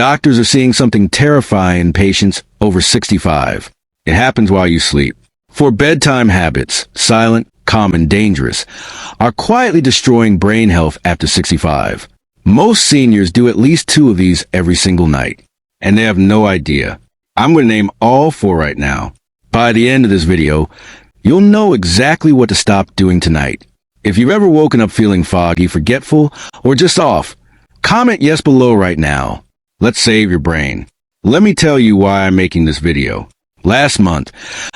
Doctors are seeing something terrifying in patients over 65. It happens while you sleep. For bedtime habits, silent, calm, and dangerous, are quietly destroying brain health after 65. Most seniors do at least 2 of these every single night, and they have no idea. I'm going to name all 4 right now. By the end of this video, you'll know exactly what to stop doing tonight. If you've ever woken up feeling foggy, forgetful, or just off, comment yes below right now. Let's save your brain. Let me tell you why I'm making this video. Last month,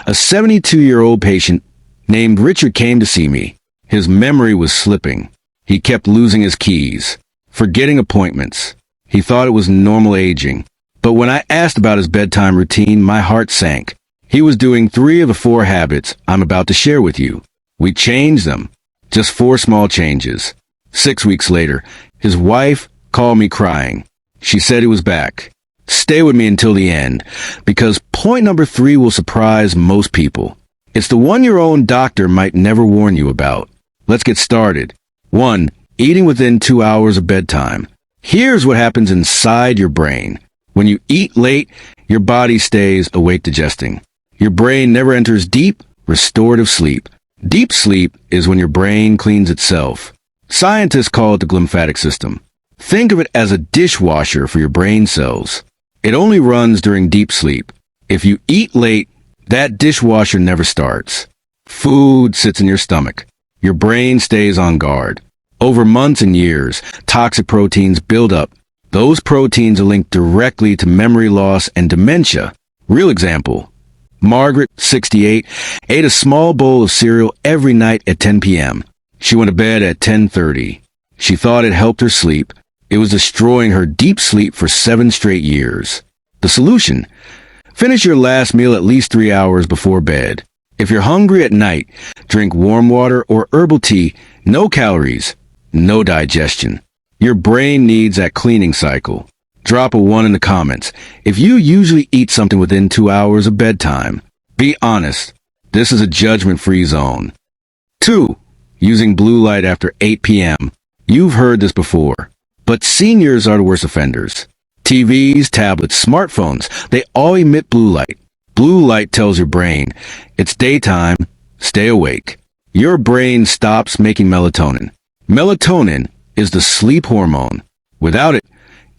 a 72-year-old patient named Richard came to see me. His memory was slipping. He kept losing his keys, forgetting appointments. He thought it was normal aging. But when I asked about his bedtime routine, my heart sank. He was doing 3 of the 4 habits I'm about to share with you. We changed them. Just 4 small changes. 6 weeks later, his wife called me crying. She said he was back. Stay with me until the end, because point number 3 will surprise most people. It's the one your own doctor might never warn you about. Let's get started. 1. Eating within 2 hours of bedtime. Here's what happens inside your brain. When you eat late, your body stays awake digesting. Your brain never enters deep, restorative sleep. Deep sleep is when your brain cleans itself. Scientists call it the glymphatic system. Think of it as a dishwasher for your brain cells. It only runs during deep sleep. If you eat late, that dishwasher never starts. Food sits in your stomach. Your brain stays on guard. Over months and years, toxic proteins build up. Those proteins are linked directly to memory loss and dementia. Real example. Margaret, 68, ate a small bowl of cereal every night at 10 p.m. She went to bed at 10:30. She thought it helped her sleep. It was destroying her deep sleep for 7 straight years. The solution? Finish your last meal at least 3 hours before bed. If you're hungry at night, drink warm water or herbal tea. No calories, no digestion. Your brain needs that cleaning cycle. Drop a 1 in the comments if you usually eat something within 2 hours of bedtime. Be honest. This is a judgment-free zone. 2. Using blue light after 8 p.m. You've heard this before, but seniors are the worst offenders. TVs, tablets, smartphones, they all emit blue light. Blue light tells your brain, it's daytime, stay awake. Your brain stops making melatonin. Melatonin is the sleep hormone. Without it,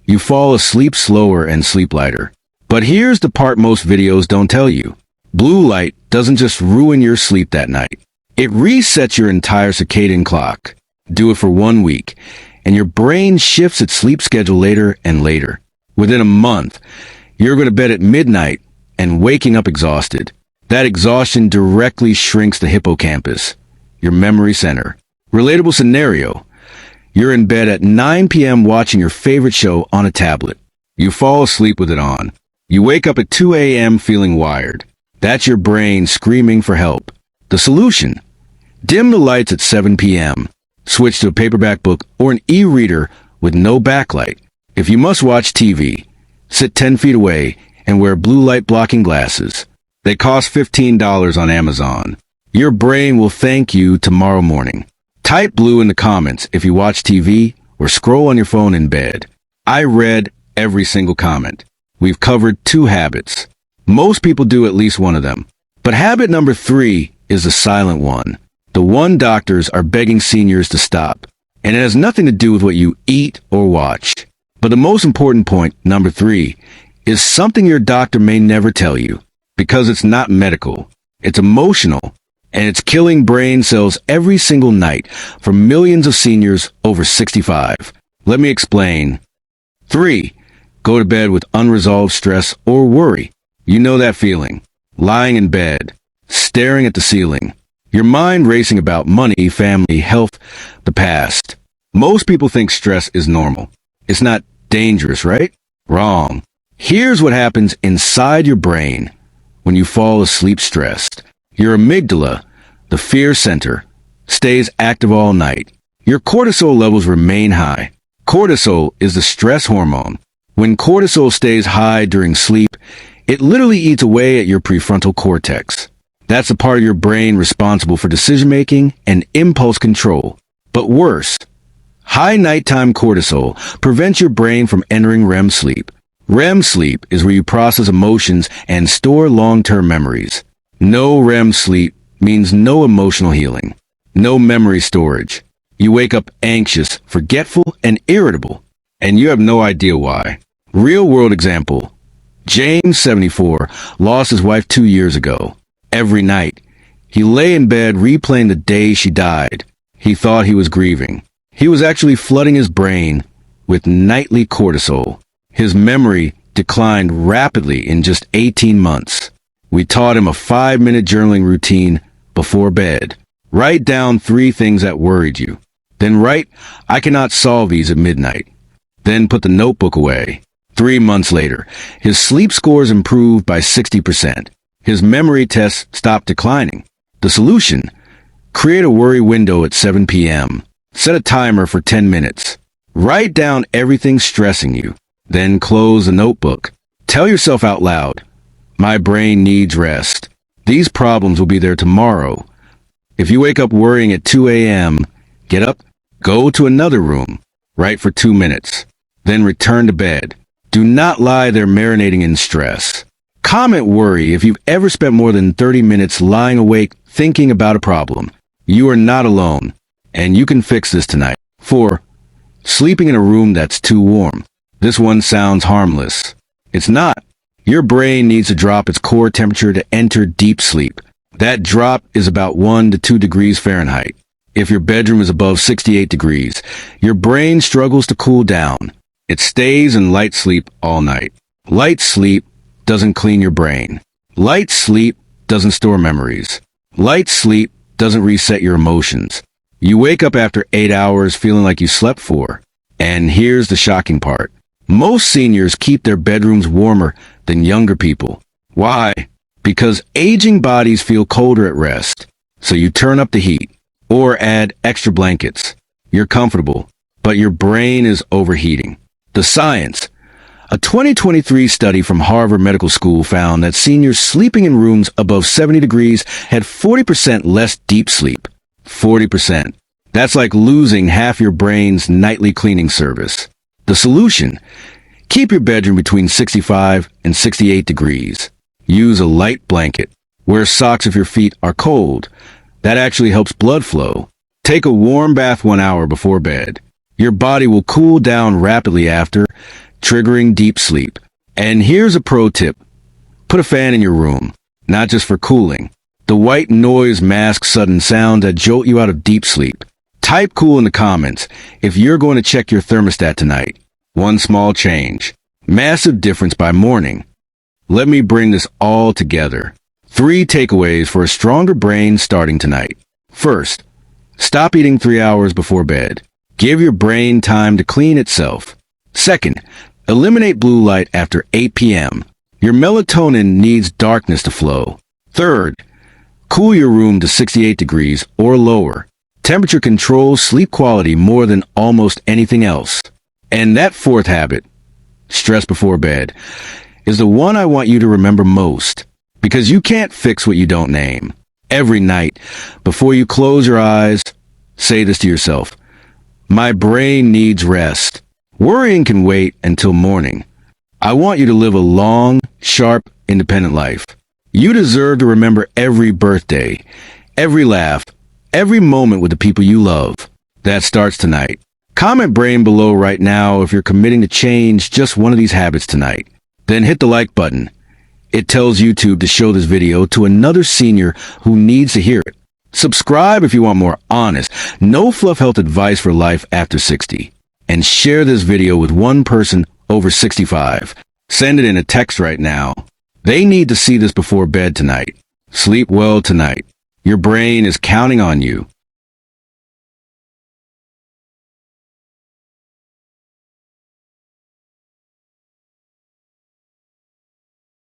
you fall asleep slower and sleep lighter. But here's the part most videos don't tell you. Blue light doesn't just ruin your sleep that night. It resets your entire circadian clock. Do it for 1 week, and your brain shifts its sleep schedule later and later. Within a month, you're going to bed at midnight and waking up exhausted. That exhaustion directly shrinks the hippocampus, your memory center. Relatable scenario. You're in bed at 9 p.m. watching your favorite show on a tablet. You fall asleep with it on. You wake up at 2 a.m. feeling wired. That's your brain screaming for help. The solution? Dim the lights at 7 p.m. Switch to a paperback book or an e-reader with no backlight. If you must watch TV, sit 10 feet away and wear blue light blocking glasses. They cost $15 on Amazon. Your brain will thank you tomorrow morning. Type blue in the comments if you watch TV or scroll on your phone in bed. I read every single comment. We've covered 2 habits. Most people do at least 1 of them. But habit number 3 is the silent one. The one doctors are begging seniors to stop. And it has nothing to do with what you eat or watch. But the most important point, number 3, is something your doctor may never tell you. Because it's not medical. It's emotional. And it's killing brain cells every single night for millions of seniors over 65. Let me explain. 3. Go to bed with unresolved stress or worry. You know that feeling. Lying in bed, staring at the ceiling. Your mind racing about money, family, health, the past. Most people think stress is normal. It's not dangerous, right? Wrong. Here's what happens inside your brain when you fall asleep stressed. Your amygdala, the fear center, stays active all night. Your cortisol levels remain high. Cortisol is the stress hormone. When cortisol stays high during sleep, it literally eats away at your prefrontal cortex. That's the part of your brain responsible for decision-making and impulse control. But worse, high nighttime cortisol prevents your brain from entering REM sleep. REM sleep is where you process emotions and store long-term memories. No REM sleep means no emotional healing, no memory storage. You wake up anxious, forgetful, and irritable, and you have no idea why. Real-world example. James, 74, lost his wife 2 years ago. Every night, he lay in bed replaying the day she died. He thought he was grieving. He was actually flooding his brain with nightly cortisol. His memory declined rapidly in just 18 months. We taught him a 5-minute journaling routine before bed. Write down 3 things that worried you. Then write, "I cannot solve these" at midnight. Then put the notebook away. 3 months later, his sleep scores improved by 60%. His memory tests stopped declining. The solution? Create a worry window at 7 p.m. Set a timer for 10 minutes. Write down everything stressing you. Then close the notebook. Tell yourself out loud, "My brain needs rest. These problems will be there tomorrow." If you wake up worrying at 2 a.m., get up, go to another room, write for 2 minutes, then return to bed. Do not lie there marinating in stress. Comment worry if you've ever spent more than 30 minutes lying awake thinking about a problem. You are not alone, and you can fix this tonight. 4. Sleeping in a room that's too warm. This one sounds harmless. It's not. Your brain needs to drop its core temperature to enter deep sleep. That drop is about 1 to 2 degrees Fahrenheit. If your bedroom is above 68 degrees, your brain struggles to cool down. It stays in light sleep all night. Light sleep doesn't clean your brain. Light sleep doesn't store memories. Light sleep doesn't reset your emotions. You wake up after 8 hours feeling like you slept 4. And here's the shocking part. Most seniors keep their bedrooms warmer than younger people. Why? Because aging bodies feel colder at rest. So you turn up the heat or add extra blankets. You're comfortable, but your brain is overheating. The science. A 2023 study from Harvard Medical School found that seniors sleeping in rooms above 70 degrees had 40% less deep sleep. 40%. That's like losing half your brain's nightly cleaning service. The solution? Keep your bedroom between 65 and 68 degrees. Use a light blanket. Wear socks if your feet are cold. That actually helps blood flow. Take a warm bath 1 hour before bed. Your body will cool down rapidly after, triggering deep sleep. And here's a pro tip. Put a fan in your room, not just for cooling. The white noise masks sudden sounds that jolt you out of deep sleep. Type cool in the comments if you're going to check your thermostat tonight. One small change. Massive difference by morning. Let me bring this all together. 3 takeaways for a stronger brain starting tonight. First, stop eating 3 hours before bed. Give your brain time to clean itself. Second, eliminate blue light after 8 p.m. Your melatonin needs darkness to flow. Third, cool your room to 68 degrees or lower. Temperature controls sleep quality more than almost anything else. And that 4th habit, stress before bed, is the one I want you to remember most, because you can't fix what you don't name. Every night, before you close your eyes, say this to yourself: "My brain needs rest." Worrying can wait until morning. I want you to live a long, sharp, independent life. You deserve to remember every birthday, every laugh, every moment with the people you love. That starts tonight. Comment brain below right now if you're committing to change just one of these habits tonight. Then hit the like button. It tells YouTube to show this video to another senior who needs to hear it. Subscribe if you want more honest, no fluff health advice for life after 60. And share this video with one person over 65. Send it in a text right now. They need to see this before bed tonight. Sleep well tonight. Your brain is counting on you.